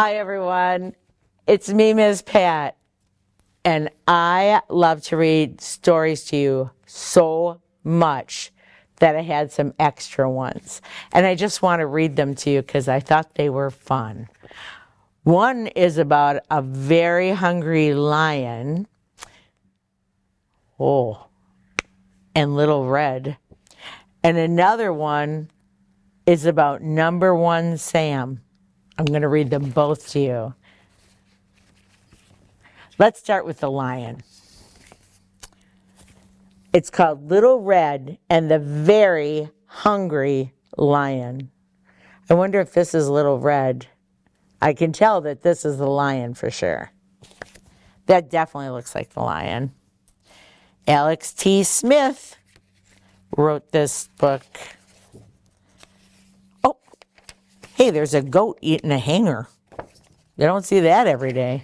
Hi, everyone. It's me, Ms. Pat, and I love to read stories to you so much that I had some extra ones. And I just want to read them to you because I thought they were fun. One is about a very hungry lion. Oh, and Little Red. And another one is about Number One Sam. I'm going to read them both to you. Let's start with the lion. It's called Little Red and the Very Hungry Lion. I wonder if this is Little Red. I can tell that this is the lion for sure. That definitely looks like the lion. Alex T. Smith wrote this book. Oh, hey, there's a goat eating a hanger. You don't see that every day.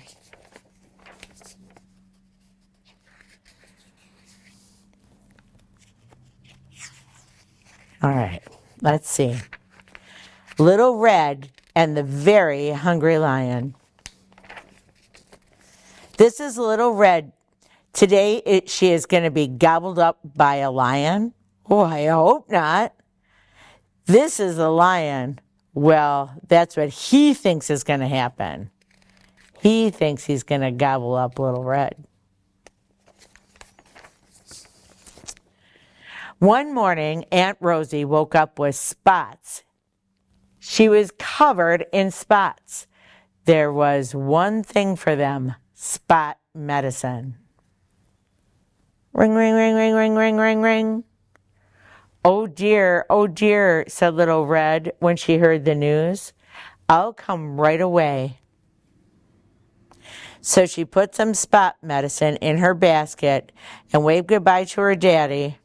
All right, let's see. Little Red and the Very Hungry Lion. This is Little Red. Today she is going to be gobbled up by a lion. Oh, I hope not. This is the lion. Well, that's what he thinks is going to happen. He thinks he's going to gobble up Little Red. One morning, Aunt Rosie woke up with spots. She was covered in spots. There was one thing for them, spot medicine. Ring, ring, ring, ring, ring, ring, ring, ring. Oh dear, said Little Red when she heard the news. I'll come right away. So she put some spot medicine in her basket and waved goodbye to her daddy.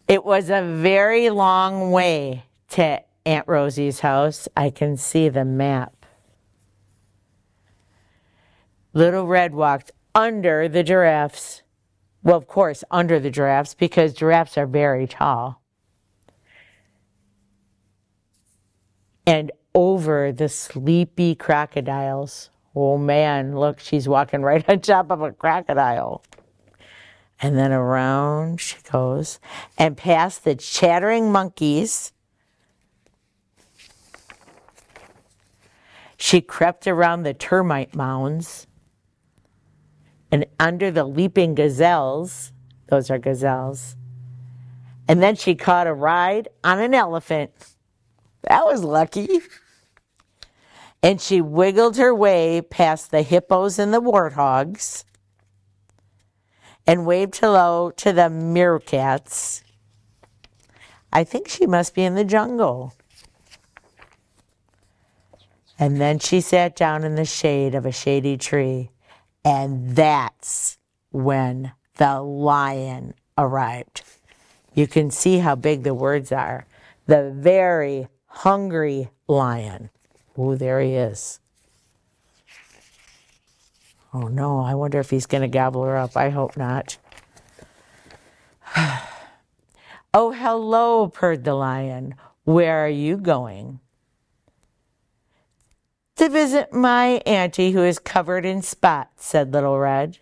It was a very long way to Aunt Rosie's house. I can see the map. Little Red walked under the giraffes. Well, of course, under the giraffes because giraffes are very tall. And over the sleepy crocodiles. Oh man, look, she's walking right on top of a crocodile. And then around she goes and past the chattering monkeys. She crept around the termite mounds and under the leaping gazelles. Those are gazelles. And then she caught a ride on an elephant. That was lucky. And she wiggled her way past the hippos and the warthogs and waved hello to the meerkats. I think she must be in the jungle. And then she sat down in the shade of a shady tree. And that's when the lion arrived. You can see how big the words are. The Very Hungry Lion. Oh, there he is. Oh no, I wonder if he's going to gobble her up. I hope not. Oh, hello, purred the lion. Where are you going? To visit my auntie who is covered in spots, said Little Red.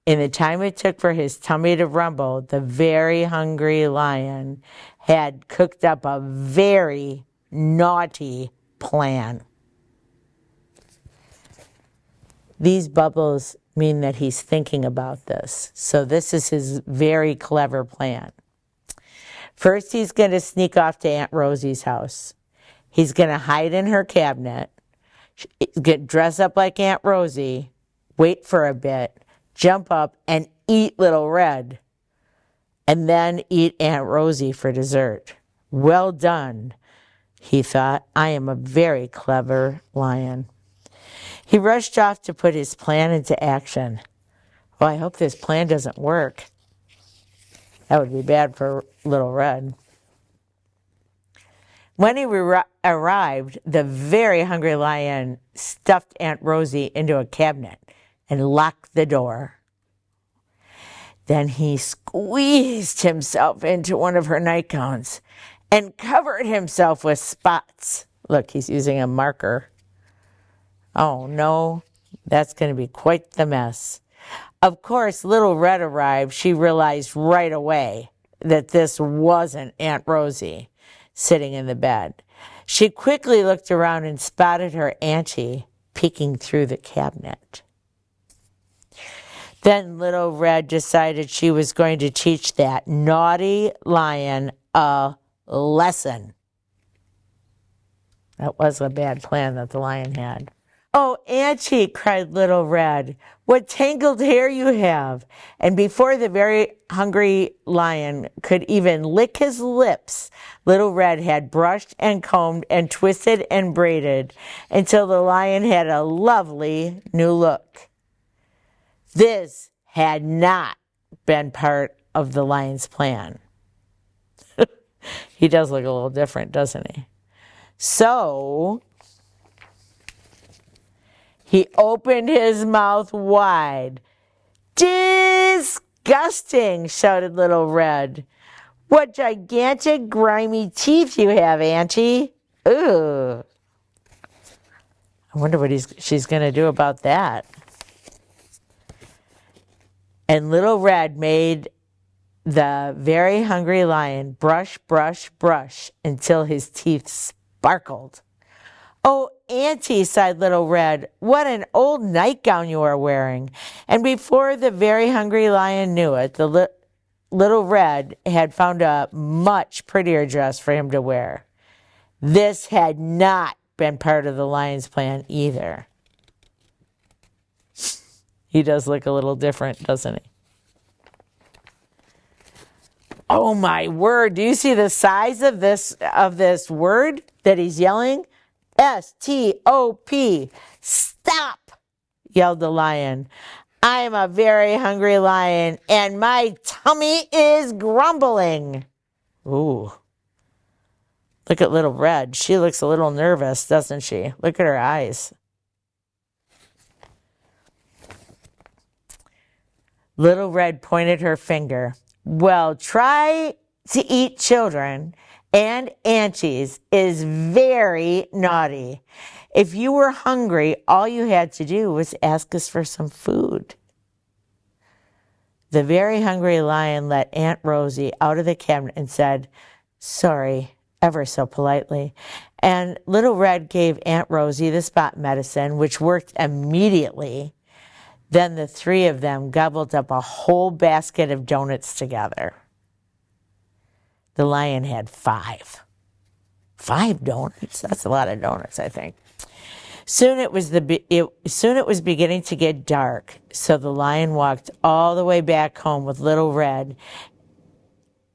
In the time it took for his tummy to rumble, the Very Hungry Lion had cooked up a very naughty plan. These bubbles mean that he's thinking about this. So this is his very clever plan. First, he's going to sneak off to Aunt Rosie's house. He's going to hide in her cabinet, dress up like Aunt Rosie, wait for a bit, jump up and eat Little Red, and then eat Aunt Rosie for dessert. Well done, he thought. I am a very clever lion. He rushed off to put his plan into action. Well, I hope this plan doesn't work. That would be bad for Little Red. When he arrived, the Very Hungry Lion stuffed Aunt Rosie into a cabinet and locked the door. Then he squeezed himself into one of her nightgowns and covered himself with spots. Look, he's using a marker. Oh no, that's going to be quite the mess. Of course, little Red arrived. She realized right away that this wasn't Aunt Rosie sitting in the bed. She quickly looked around and spotted her auntie peeking through the cabinet. Then little Red decided she was going to teach that naughty lion a lesson. That was a bad plan that the lion had. "Oh, Auntie," cried little Red, "what tangled hair you have." And before the very hungry lion could even lick his lips, little Red had brushed and combed and twisted and braided until the lion had a lovely new look. This had not been part of the lion's plan. He does look a little different, doesn't he? So he opened his mouth wide. "Disgusting," shouted little Red. "What gigantic, grimy teeth you have, Auntie. Ugh." I wonder what she's going to do about that. And little Red made the very hungry lion brush, brush, brush until his teeth sparkled. "Oh, Auntie," sighed little Red, "what an old nightgown you are wearing." And before the very hungry lion knew it, the little Red had found a much prettier dress for him to wear. This had not been part of the lion's plan either. He does look a little different, doesn't he? Oh my word, do you see the size of this word that he's yelling? S-T-O-P. "Stop," yelled the lion. "I'm a very hungry lion, and my tummy is grumbling." Ooh. Look at little Red. She looks a little nervous, doesn't she? Look at her eyes. Little Red pointed her finger. "Well, try to eat children and aunties is very naughty. If you were hungry, all you had to do was ask us for some food." The very hungry lion let Aunt Rosie out of the cabinet and said, "Sorry," ever so politely. And little Red gave Aunt Rosie the spot medicine, which worked immediately. Then the three of them gobbled up a whole basket of donuts together. The lion had 5. 5 donuts? That's a lot of donuts, I think. Soon it was beginning to get dark, so the lion walked all the way back home with little Red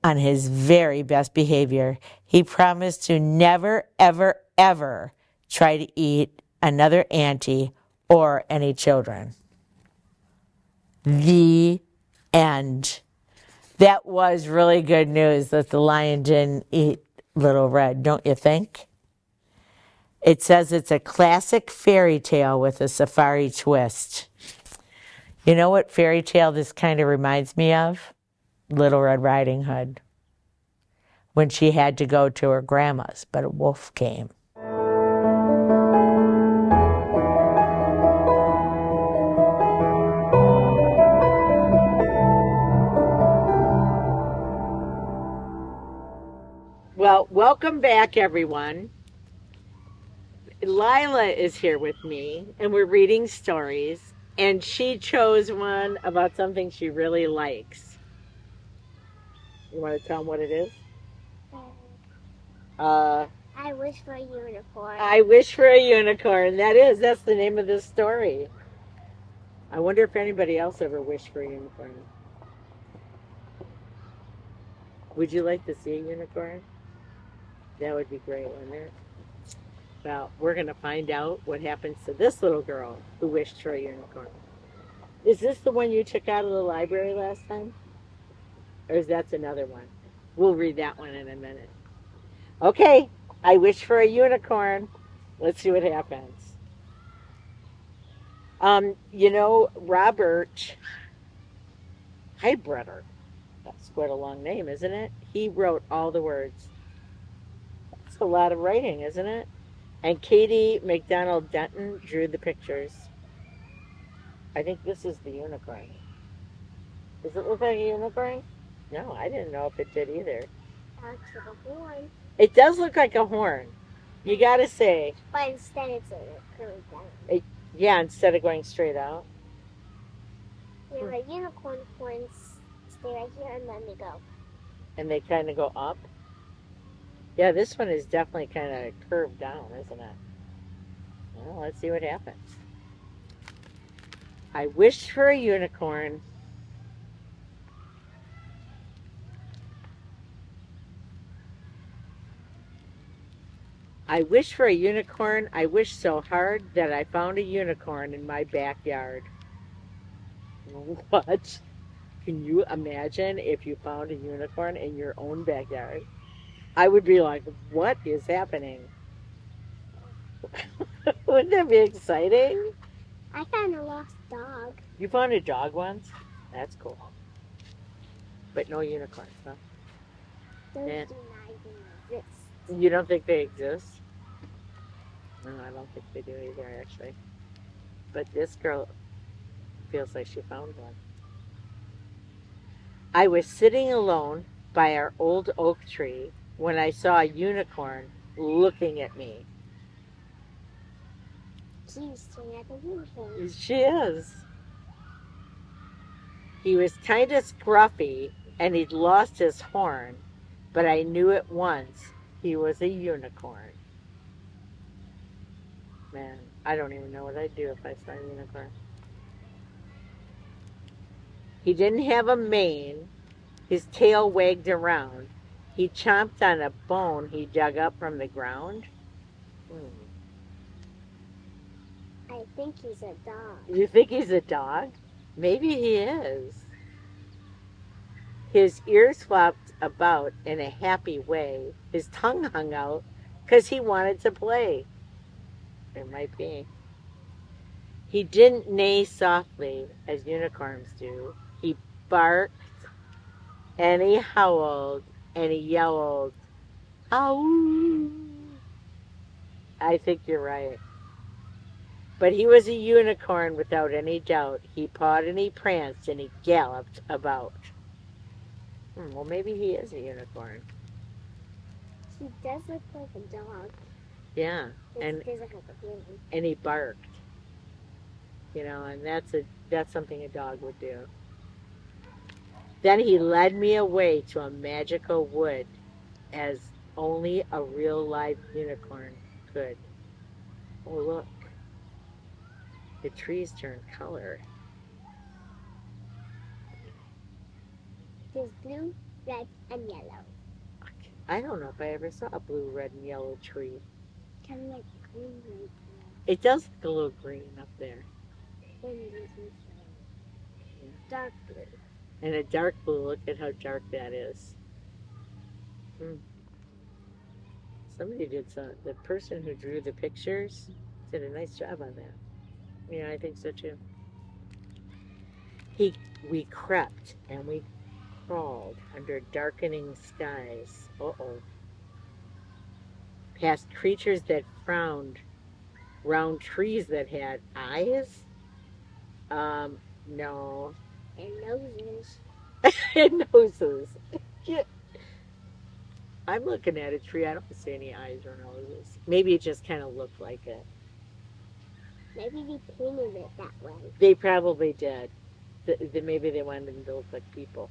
on his very best behavior. He promised to never, ever, ever try to eat another auntie or any children. The end. That was really good news that the lion didn't eat little Red, don't you think? It says it's a classic fairy tale with a safari twist. You know what fairy tale this kind of reminds me of? Little Red Riding Hood. When she had to go to her grandma's, but a wolf came. Well, welcome back, everyone. Lailah is here with me, and we're reading stories, and she chose one about something she really likes. You want to tell them what it is? I wish for a unicorn. I wish for a unicorn. That's the name of this story. I wonder if anybody else ever wished for a unicorn. Would you like to see a unicorn? That would be great, wouldn't it? Well, we're going to find out what happens to this little girl who wished for a unicorn. Is this the one you took out of the library last time? Or is that another one? We'll read that one in a minute. Okay, I wish for a unicorn. Let's see what happens. Robert Hybretter. That's quite a long name, isn't it? He wrote all the words. It's a lot of writing, isn't it? And Katie McDonald Denton drew the pictures. I think this is the unicorn. Does it look like a unicorn? No, I didn't know if it did either. Looks like a horn. It does look like a horn. You gotta say. But instead it's a curved down. Yeah, instead of going straight out. Yeah, the unicorn horns stay right here and then they go. And they kind of go up. Yeah, this one is definitely kind of curved down, isn't it? Well, let's see what happens. I wished for a unicorn. I wish for a unicorn. I wish so hard that I found a unicorn in my backyard. What? Can you imagine if you found a unicorn in your own backyard? I would be like, what is happening? Wouldn't that be exciting? I found a lost dog. You found a dog once? That's cool. But no unicorns, huh? Those Yeah. do not even exist. You don't think they exist? No, I don't think they do either, actually. But this girl feels like she found one. I was sitting alone by our old oak tree when I saw a unicorn looking at me. She's staring at the unicorn. She is. He was kind of scruffy and he'd lost his horn, but I knew at once he was a unicorn. Man, I don't even know what I'd do if I saw a unicorn. He didn't have a mane. His tail wagged around. He chomped on a bone he dug up from the ground. I think he's a dog. You think he's a dog? Maybe he is. His ears flopped about in a happy way. His tongue hung out because he wanted to play. It might be. He didn't neigh softly as unicorns do. He barked and he howled and he yelled, "Ow!" I think you're right. But he was a unicorn without any doubt. He pawed and he pranced and he galloped about. Well, maybe he is a unicorn. He does look like a dog. Yeah, and he barked. You know, and that's something a dog would do. Then he led me away to a magical wood, as only a real live unicorn could. Oh, look. The trees turn color. There's blue, red, and yellow. I don't know if I ever saw a blue, red, and yellow tree. Kind of like green right It does look a little green up there. there. Dark blue. And a dark blue, look at how dark that is. Somebody did the person who drew the pictures did a nice job on that. Yeah, I think so too. We crept and we crawled under darkening skies. Past creatures that frowned, round trees that had eyes. No. And noses. And noses. Yeah. I'm looking at a tree. I don't see any eyes or noses. Maybe it just kind of looked like it. Maybe they painted it that way. They probably did. Maybe they wanted them to look like people.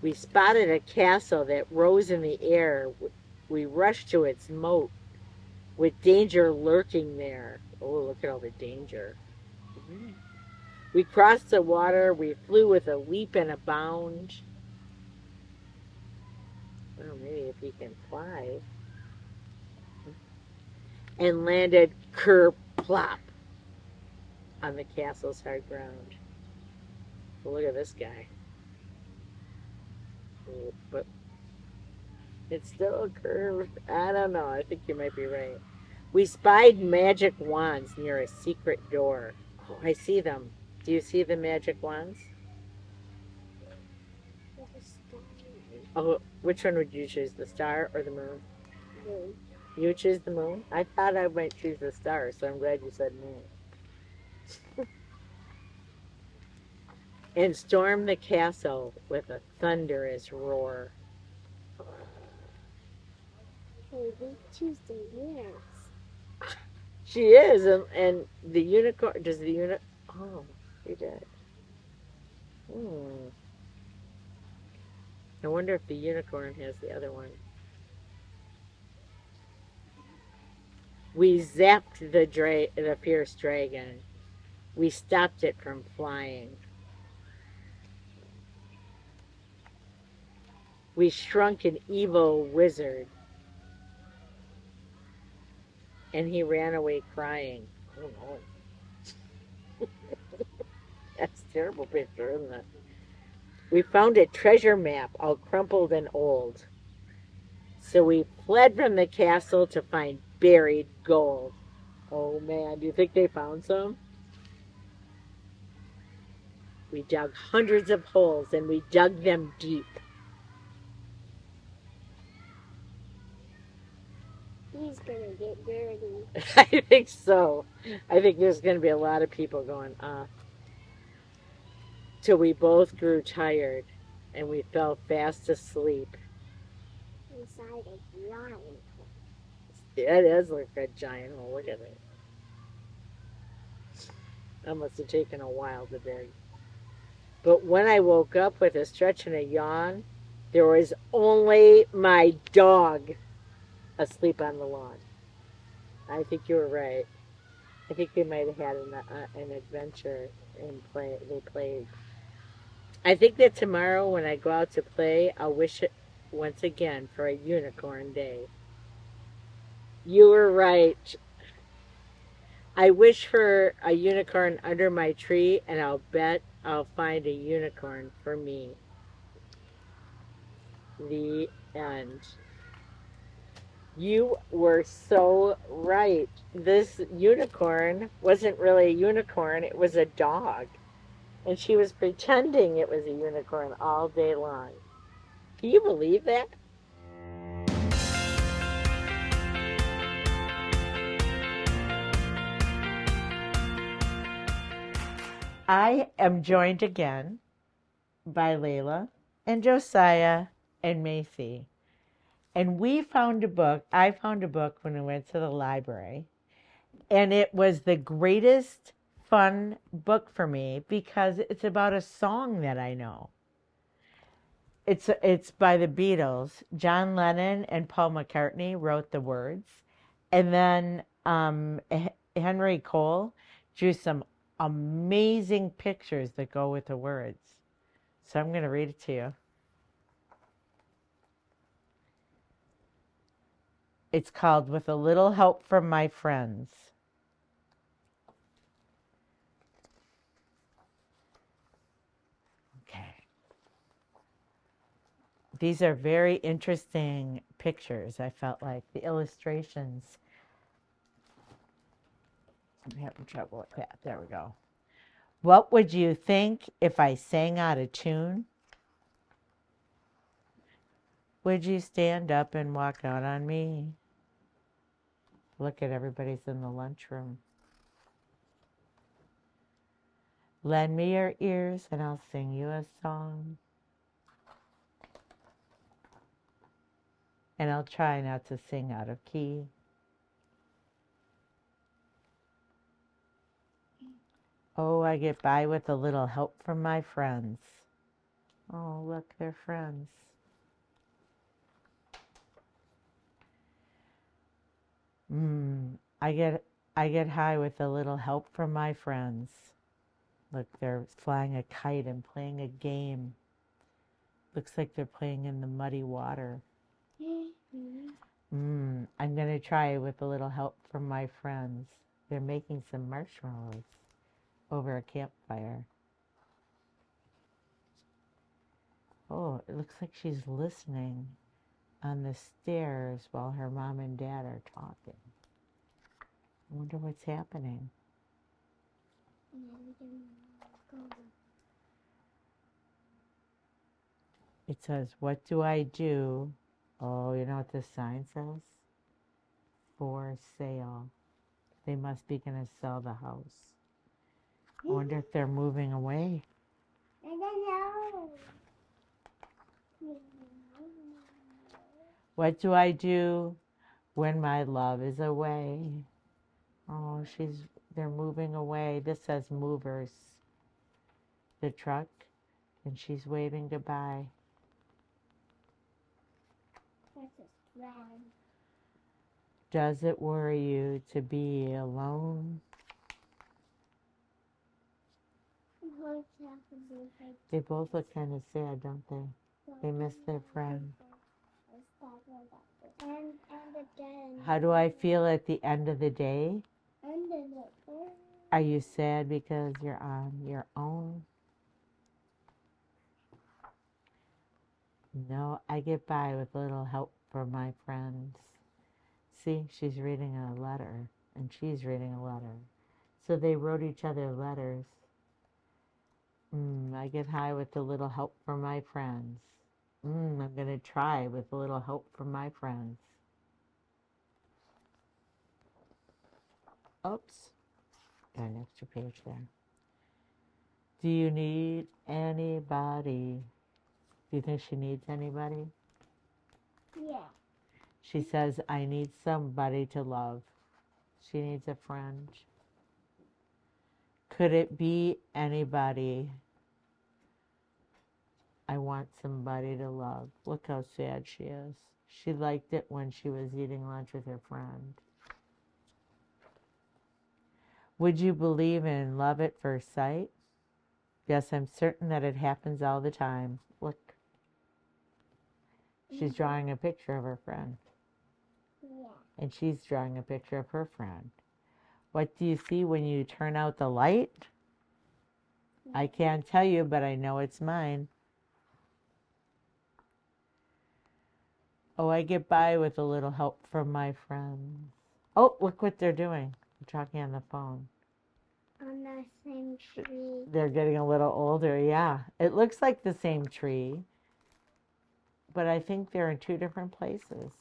We spotted a castle that rose in the air. We rushed to its moat with danger lurking there. Oh, look at all the danger. We crossed the water. We flew with a leap and a bound. Well, maybe if he can fly. And landed kerplop on the castle's hard ground. Well, look at this guy. But it's still a curve. I don't know. I think you might be right. We spied magic wands near a secret door. Oh, I see them. Do you see the magic wands? Oh, which one would you choose, the star or the moon? Moon. You choose the moon? I thought I might choose the star, so I'm glad you said moon. And storm the castle with a thunderous roar. Hey, we choose the yes. She is, and the unicorn, does the oh, she did. Hmm. I wonder if the unicorn has the other one. We zapped the fierce dragon. We stopped it from flying. We shrunk an evil wizard, and he ran away crying. Oh no. That's a terrible picture, isn't it? We found a treasure map all crumpled and old. So we fled from the castle to find buried gold. Oh man, do you think they found some? We dug hundreds of holes and we dug them deep. He's gonna get dirty. I think so. I think there's going to be a lot of people going, till we both grew tired and we fell fast asleep. Inside a giant hole. It does look like a giant hole. Look at it. That must have taken a while to dig. But when I woke up with a stretch and a yawn, there was only my dog asleep on the lawn. I think you were right. I think they might have had an adventure and they played. I think that tomorrow when I go out to play, I'll wish it once again for a unicorn day. You were right. I wish for a unicorn under my tree, and I'll bet I'll find a unicorn for me. The end. You were so right. This unicorn wasn't really a unicorn, it was a dog. And she was pretending it was a unicorn all day long. Can you believe that? I am joined again by Lailah and Joziah and Maisy. And we found a book. I found a book when I went to the library. And it was the greatest fun book for me because it's about a song that I know. It's by the Beatles. John Lennon and Paul McCartney wrote the words. And then Henry Cole drew some amazing pictures that go with the words. So I'm going to read it to you. It's called With a Little Help from My Friends. Okay. These are very interesting pictures, I felt like. The illustrations. I'm having trouble with that. There we go. What would you think if I sang out of tune? Would you stand up and walk out on me? Look at everybody's in the lunchroom. Lend me your ears and I'll sing you a song. And I'll try not to sing out of key. Oh, I get by with a little help from my friends. Oh, look, they're friends. I get high with a little help from my friends. Look, they're flying a kite and playing a game. Looks like they're playing in the muddy water. I'm going to try with a little help from my friends. They're making some marshmallows over a campfire. Oh, it looks like she's listening on the stairs while her mom and dad are talking. I wonder what's happening. It says, what do I do? Oh, you know what this sign says? For sale. They must be going to sell the house. I wonder if they're moving away. I don't know. What do I do when my love is away? Oh, they're moving away. This says movers. The truck, and she's waving goodbye. Does it worry you to be alone? They both look kind of sad, don't they? They miss their friend. How do I feel at the end of the day? Are you sad because you're on your own? No, I get by with a little help from my friends. See, she's reading a letter, and she's reading a letter. So they wrote each other letters. I get high with a little help from my friends. I'm going to try with a little help from my friends. Oops. Got an extra page there. Do you need anybody? Do you think she needs anybody? Yeah. She says, I need somebody to love. She needs a friend. Could it be anybody? I want somebody to love. Look how sad she is. She liked it when she was eating lunch with her friend. Would you believe in love at first sight? Yes, I'm certain that it happens all the time. Look. She's drawing a picture of her friend. Yeah. And she's drawing a picture of her friend. What do you see when you turn out the light? I can't tell you, but I know it's mine. Oh, I get by with a little help from my friends. Oh, look what they're doing. They're talking on the phone. On the same tree. They're getting a little older, yeah. It looks like the same tree, but I think they're in two different places.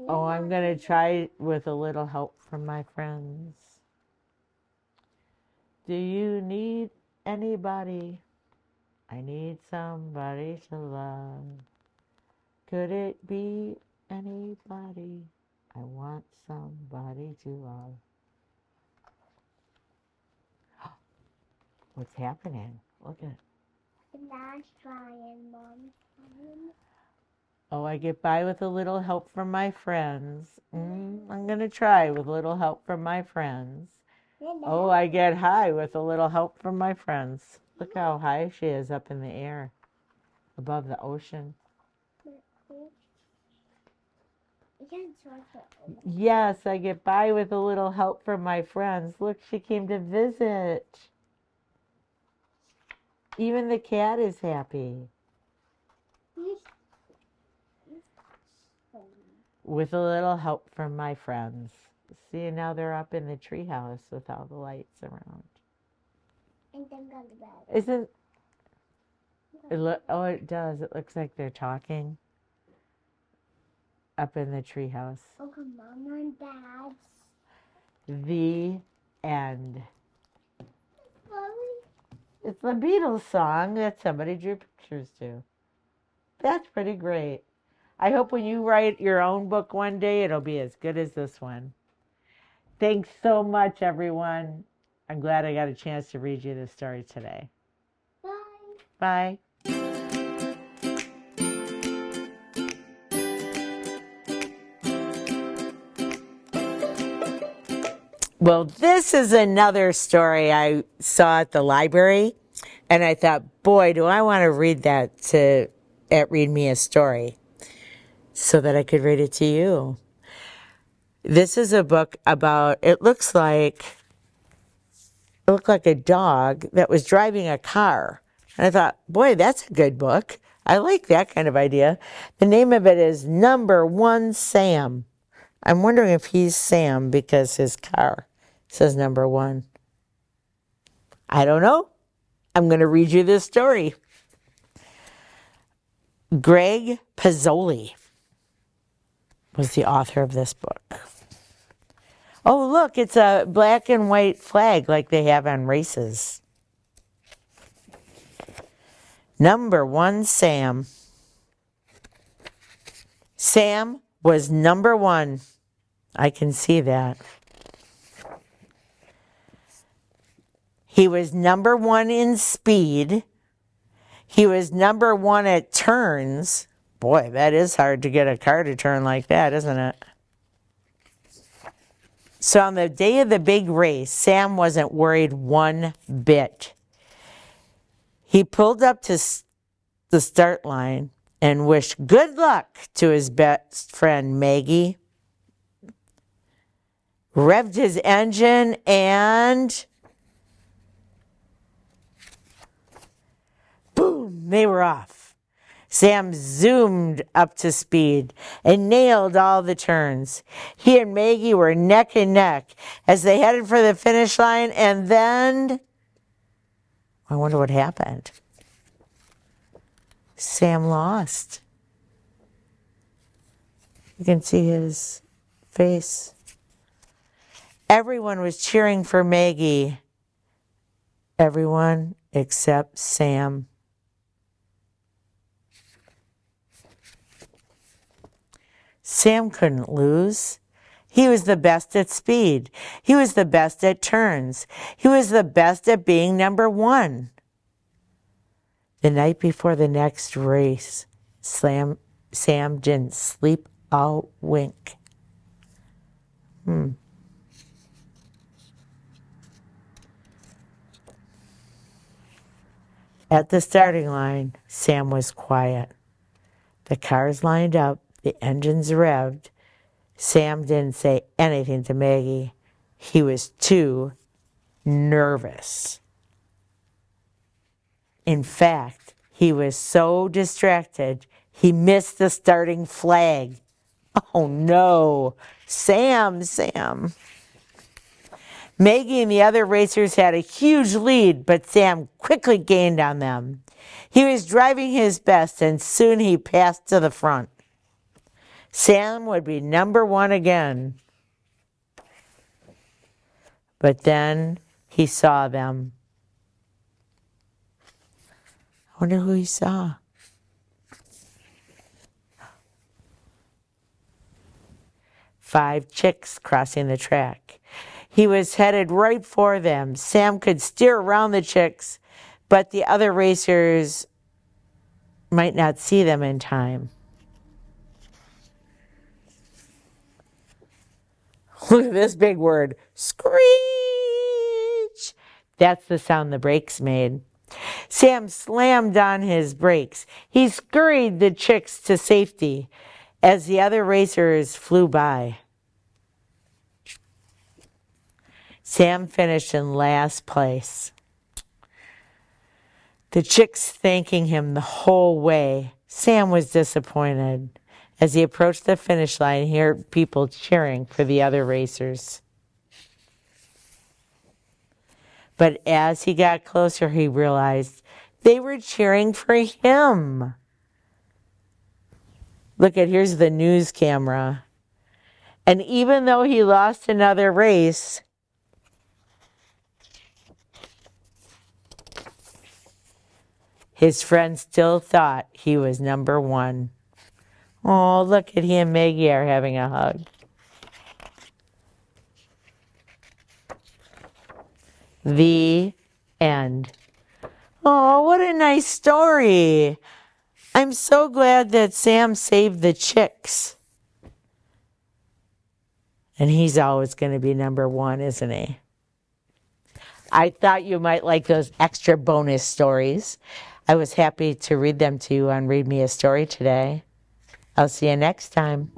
Oh, I'm going to try with a little help from my friends. Do you need anybody? I need somebody to love. Could it be anybody? I want somebody to love. What's happening? Look at it. That's trying, Mom. Oh, I get by with a little help from my friends. I'm going to try with a little help from my friends. Oh, I get high with a little help from my friends. Look how high she is up in the air, above the ocean. Yes, I get by with a little help from my friends. Look, she came to visit. Even the cat is happy. With a little help from my friends. See, now they're up in the treehouse with all the lights around. And then go to bed. Isn't it? Oh, it does. It looks like they're talking up in the treehouse. Okay, Mom and Dad. The end. It's the Beatles song that somebody drew pictures to. That's pretty great. I hope when you write your own book one day, it'll be as good as this one. Thanks so much, everyone. I'm glad I got a chance to read you this story today. Bye. Bye. Well, this is another story I saw at the library, and I thought, boy, do I want to read that at Read Me a Story so that I could read it to you. This is a book about, it looked like a dog that was driving a car. And I thought, boy, that's a good book. I like that kind of idea. The name of it is Number One Sam. I'm wondering if he's Sam because his car says number one. I don't know. I'm going to read you this story. Greg Pizzoli was the author of this book. Oh, look, it's a black and white flag like they have on races. Number 1, Sam. Sam was number 1. I can see that. He was number 1 in speed. He was number 1 at turns. Boy, that is hard to get a car to turn like that, isn't it? So on the day of the big race, Sam wasn't worried one bit. He pulled up to the start line and wished good luck to his best friend, Maggie. Revved his engine and boom, they were off. Sam zoomed up to speed and nailed all the turns. He and Maggie were neck and neck as they headed for the finish line, and then I wonder what happened. Sam lost. You can see his face. Everyone was cheering for Maggie. Everyone except Sam. Sam couldn't lose. He was the best at speed. He was the best at turns. He was the best at being number 1. The night before the next race, Sam didn't sleep a wink. At the starting line, Sam was quiet. The cars lined up, the engines revved. Sam didn't say anything to Maggie. He was too nervous. In fact, he was so distracted, he missed the starting flag. Oh no, Sam. Maggie and the other racers had a huge lead, but Sam quickly gained on them. He was driving his best, and soon he passed to the front. Sam would be number 1 again. But then he saw them. I wonder who he saw. Five chicks crossing the track. He was headed right for them. Sam could steer around the chicks, but the other racers might not see them in time. Look at this big word, screech. That's the sound the brakes made. Sam slammed on his brakes. He scurried the chicks to safety as the other racers flew by. Sam finished in last place. The chicks thanking him the whole way. Sam was disappointed. As he approached the finish line, he heard people cheering for the other racers. But as he got closer, he realized they were cheering for him. Look at, here's the news camera. And even though he lost another race, his friends still thought he was number 1. Oh, look at he and Maggie are having a hug. The end. Oh, what a nice story. I'm so glad that Sam saved the chicks. And he's always going to be number 1, isn't he? I thought you might like those extra bonus stories. I was happy to read them to you on Read Me a Story today. I'll see you next time.